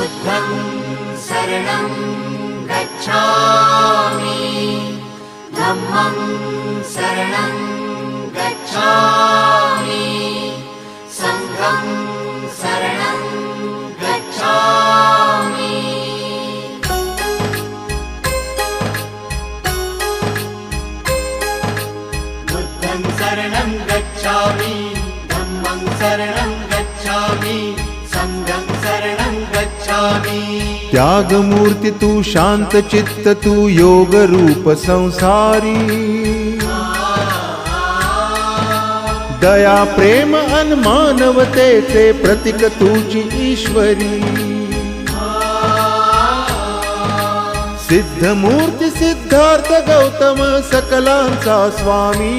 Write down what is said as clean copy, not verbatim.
बुद्धं शरणं गच्छामि धम्मं शरणं गच्छामि संघं शरणं गच्छामि। बुद्धं शरणं गच्छामि धम्मं शरणं गच्छामि संघं शरणं गच्छामि। त्याग मूर्ति तू शांत चित्त तू योग रूप संसारी दया प्रेम अन मानवतेचे प्रतीक तुझी ईश्वरी सिद्ध मूर्ती सिद्धार्थ गौतम सकलांचा स्वामी